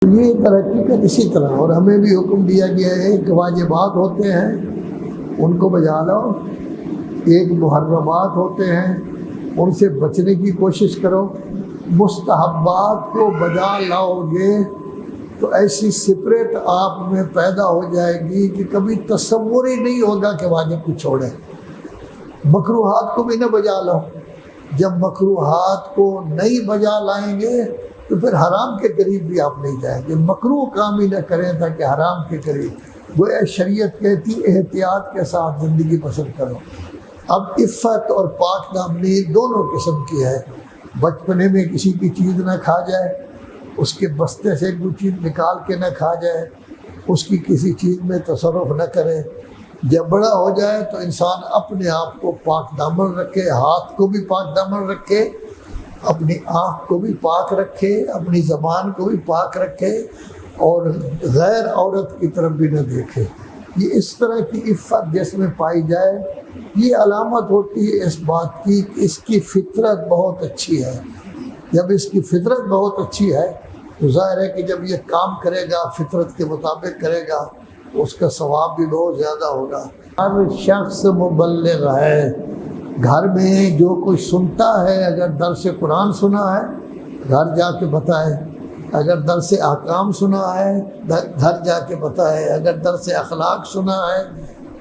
یہ ترقی کا اسی طرح، اور ہمیں بھی حکم دیا گیا ہے کہ واجبات ہوتے ہیں ان کو بجا لو، ایک محرمات ہوتے ہیں ان سے بچنے کی کوشش کرو، مستحبات کو بجا لاؤ گے تو ایسی سپرٹ آپ میں پیدا ہو جائے گی کہ کبھی تصور ہی نہیں ہوگا کہ واجب کو چھوڑیں۔ مکروہات کو بھی نہ بجا لاؤ، جب مکروہات کو نہیں بجا لائیں گے تو پھر حرام کے قریب بھی آپ نہیں جائیں گے۔ مکروہ کام ہی نہ کریں تاکہ حرام کے قریب، گویا شریعت کہتی احتیاط کے ساتھ زندگی بسر کرو۔ اب عفت اور پاک دامنی دونوں قسم کی ہے۔ بچپنے میں کسی کی چیز نہ کھا جائے، اس کے بستے سے کوئی چیز نکال کے نہ کھا جائے، اس کی کسی چیز میں تصرف نہ کرے۔ جب بڑا ہو جائے تو انسان اپنے آپ کو پاک دامن رکھے، ہاتھ کو بھی پاک دامن رکھے، اپنی آنکھ کو بھی پاک رکھے، اپنی زبان کو بھی پاک رکھے، اور غیر عورت کی طرف بھی نہ دیکھے۔ یہ اس طرح کی عفت جس میں پائی جائے، یہ علامت ہوتی ہے اس بات کی کہ اس کی فطرت بہت اچھی ہے۔ جب اس کی فطرت بہت اچھی ہے تو ظاہر ہے کہ جب یہ کام کرے گا فطرت کے مطابق کرے گا تو اس کا ثواب بھی بہت زیادہ ہوگا۔ ہر شخص مبلغ ہے، گھر میں جو کچھ سنتا ہے، اگر درس قرآن سنا ہے گھر جا کے بتائے، اگر درس احکام سنا ہے گھر جا کے بتائے، اگر درس اخلاق سنا ہے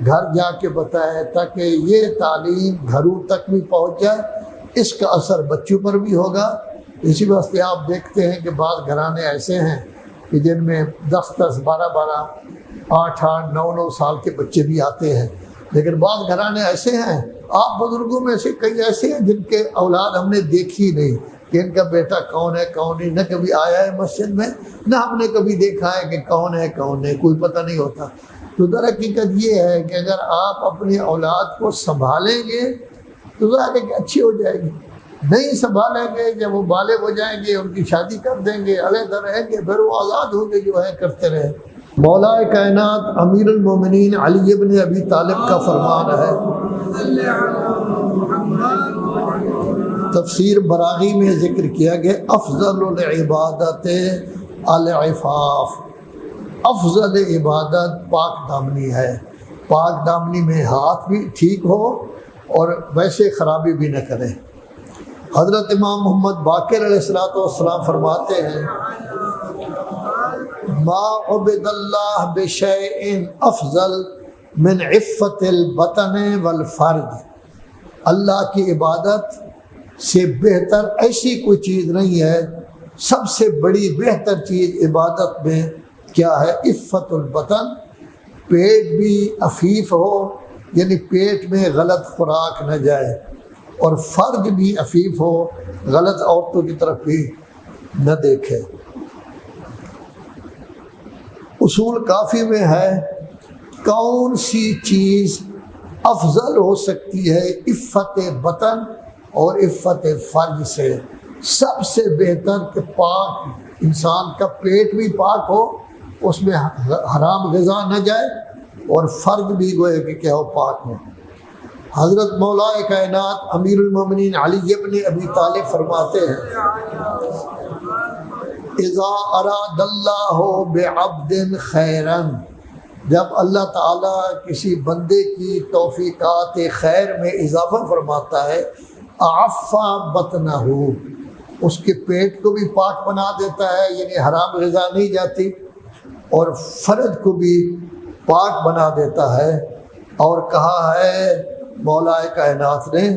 گھر جا کے بتائے، تاکہ یہ تعلیم گھروں تک بھی پہنچ جائے، اس کا اثر بچوں پر بھی ہوگا۔ اسی واسطے آپ دیکھتے ہیں کہ بعض گھرانے ایسے ہیں کہ جن میں 10-10, 12-12, 8-8, 9-9 سال کے بچے بھی آتے ہیں، لیکن بعض گھرانے ایسے ہیں، آپ بزرگوں میں سے کئی ایسے ہیں جن کے اولاد ہم نے دیکھی نہیں کہ ان کا بیٹا کون ہے کون نہیں، نہ کبھی آیا ہے مسجد میں، نہ ہم نے کبھی دیکھا ہے کہ کون ہے کون نہیں، کوئی پتہ نہیں ہوتا۔ تو در حقیقت یہ ہے کہ اگر آپ اپنی اولاد کو سنبھالیں گے تو ظاہر ہے کہ اچھی ہو جائے گی، نہیں سنبھالیں گے جب وہ بالغ ہو جائیں گے ان کی شادی کر دیں گے، علیحدہ رہیں گے، پھر وہ آزاد ہوں گے جو ہے کرتے رہے۔ مولا کائنات امیر المومنین علی ابن ابی طالب کا فرمان ہے، تفسیر براغی میں ذکر کیا گیا، افضل العبادت العفاف، افضل عبادت پاک دامنی ہے۔ پاک دامنی میں ہاتھ بھی ٹھیک ہو اور ویسے خرابی بھی نہ کریں۔ حضرت امام محمد باقر علیہ السلام فرماتے ہیں، ما عبد اللہ بشیء افضل من عفت البطن والفرج، اللہ کی عبادت سے بہتر ایسی کوئی چیز نہیں ہے، سب سے بڑی بہتر چیز عبادت میں کیا ہے؟ عفت البطن، پیٹ بھی عفیف ہو، یعنی پیٹ میں غلط خوراک نہ جائے، اور فرج بھی عفیف ہو، غلط عورتوں کی طرف بھی نہ دیکھے۔ اصول کافی میں ہے کون سی چیز افضل ہو سکتی ہے عفت بطن اور عفت فرج سے؟ سب سے بہتر کہ پاک انسان کا پیٹ بھی پاک ہو، اس میں حرام غذا نہ جائے، اور فرج بھی گوئے کہ کیا ہو، پاک ہو۔ حضرت مولا کائنات امیر المومنین علی ابن ابی طالب فرماتے ہیں، اذا اراد اللہ بعبد خیرا، جب اللہ تعالیٰ کسی بندے کی توفیقات خیر میں اضافہ فرماتا ہے، اعفا بطنہ، اس کے پیٹ کو بھی پاک بنا دیتا ہے، یعنی حرام غذا نہیں جاتی، اور فرج کو بھی پاک بنا دیتا ہے۔ اور کہا ہے مولا کائنات نے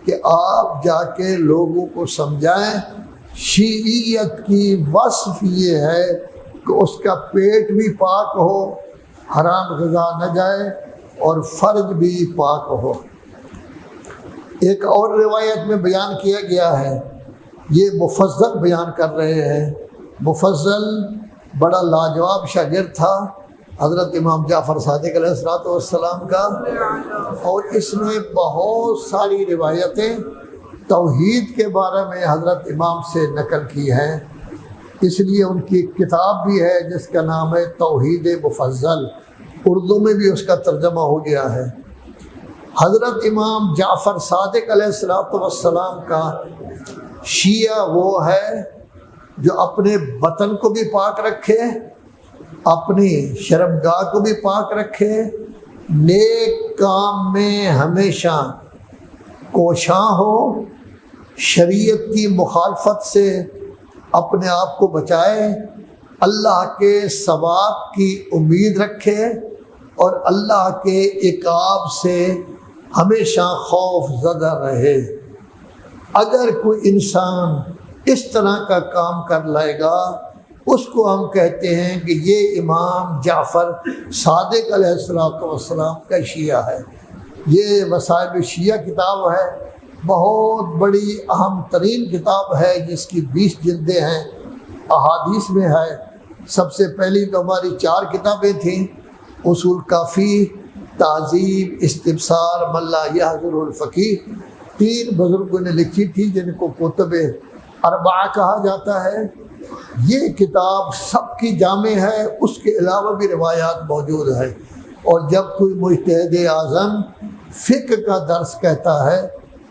کہ آپ جا کے لوگوں کو سمجھائیں، شیعیت کی وصف یہ ہے کہ اس کا پیٹ بھی پاک ہو، حرام غذا نہ جائے، اور فرج بھی پاک ہو۔ ایک اور روایت میں بیان کیا گیا ہے، یہ مفضل بیان کر رہے ہیں، مفضل بڑا لاجواب شاگرد تھا حضرت امام جعفر صادق علیہ السلام کا، اور اس نے بہت ساری روایتیں توحید کے بارے میں حضرت امام سے نقل کی ہیں، اس لیے ان کی کتاب بھی ہے جس کا نام ہے توحید مفضل، اردو میں بھی اس کا ترجمہ ہو گیا ہے۔ حضرت امام جعفر صادق علیہ السلام کا شیعہ وہ ہے جو اپنے وطن کو بھی پاک رکھے، اپنی شرمگاہ کو بھی پاک رکھے، نیک کام میں ہمیشہ کوشاں ہو، شریعت کی مخالفت سے اپنے آپ کو بچائے، اللہ کے ثواب کی امید رکھے اور اللہ کے عقاب سے ہمیشہ خوف زدہ رہے۔ اگر کوئی انسان اس طرح کا کام کر لائے گا، اس کو ہم کہتے ہیں کہ یہ امام جعفر صادق علیہ السلام کا شیعہ ہے۔ یہ وسائل الشیعہ کتاب ہے، بہت بڑی اہم ترین کتاب ہے، جس کی 20 جلدیں ہیں، احادیث میں ہے۔ سب سے پہلی تو ہماری 4 کتابیں تھیں، اصول کافی، تہذیب، استبصار، من لا یحضر الفقیہ، 3 بزرگوں نے لکھی تھی جن کو کتب اربعہ کہا جاتا ہے۔ یہ کتاب سب کی جامع ہے، اس کے علاوہ بھی روایات موجود ہے۔ اور جب کوئی مجتہد اعظم فقہ کا درس کہتا ہے،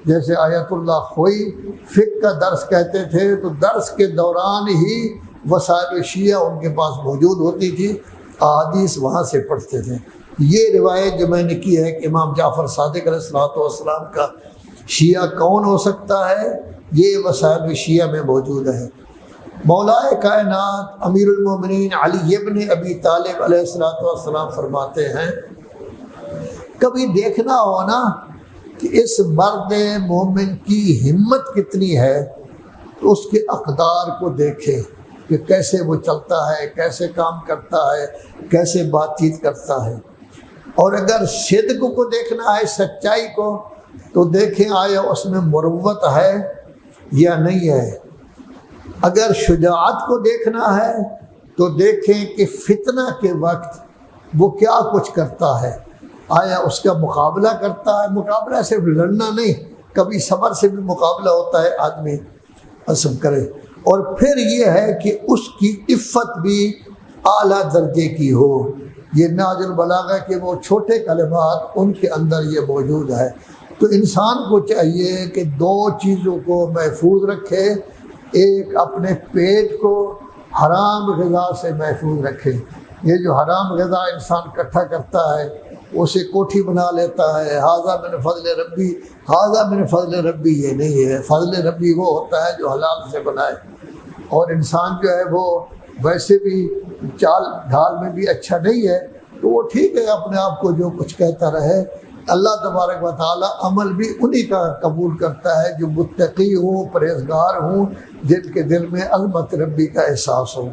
جیسے آیت اللہ خوئی فقہ کا درس کہتے تھے، تو درس کے دوران ہی وسائل الشیعہ ان کے پاس موجود ہوتی تھی، احادیث وہاں سے پڑھتے تھے۔ یہ روایت جو میں نے کی ہے کہ امام جعفر صادق علیہ السلام کا شیعہ کون ہو سکتا ہے، یہ وسائل الشیعہ میں موجود ہے۔ مولا کائنات امیر المومنین علی ابن ابی طالب علیہ السلام فرماتے ہیں، کبھی دیکھنا ہو نا کہ اس مرد مومن کی ہمت کتنی ہے، تو اس کے اقدار کو دیکھے کہ کیسے وہ چلتا ہے، کیسے کام کرتا ہے، کیسے بات چیت کرتا ہے۔ اور اگر صدق کو دیکھنا ہے، سچائی کو، تو دیکھیں آیا اس میں مروت ہے یا نہیں ہے۔ اگر شجاعت کو دیکھنا ہے تو دیکھیں کہ فتنہ کے وقت وہ کیا کچھ کرتا ہے، آیا اس کا مقابلہ کرتا ہے۔ مقابلہ صرف لڑنا نہیں، کبھی صبر سے بھی مقابلہ ہوتا ہے، آدمی عزم کرے۔ اور پھر یہ ہے کہ اس کی عفت بھی اعلیٰ درجے کی ہو۔ یہ نہج البلاغہ کے وہ چھوٹے کلمات، ان کے اندر یہ موجود ہے۔ تو انسان کو چاہیے کہ 2 چیزوں کو محفوظ رکھے، ایک اپنے پیٹ کو حرام غذا سے محفوظ رکھے۔ یہ جو حرام غذا انسان اکٹھا کرتا ہے، اسے کوٹھی بنا لیتا ہے، ھذا من فضل ربی، ھذا من فضل ربی، یہ نہیں ہے۔ فضل ربی وہ ہوتا ہے جو حلال سے بنائے۔ اور انسان جو ہے وہ ویسے بھی چال ڈھال میں بھی اچھا نہیں ہے، تو وہ ٹھیک ہے اپنے آپ کو جو کچھ کہتا رہے۔ اللہ تبارک و تعالیٰ عمل بھی انہی کا قبول کرتا ہے جو متقی ہوں، پرہیزگار ہوں، جن کے دل میں عظمت ربی کا احساس ہو۔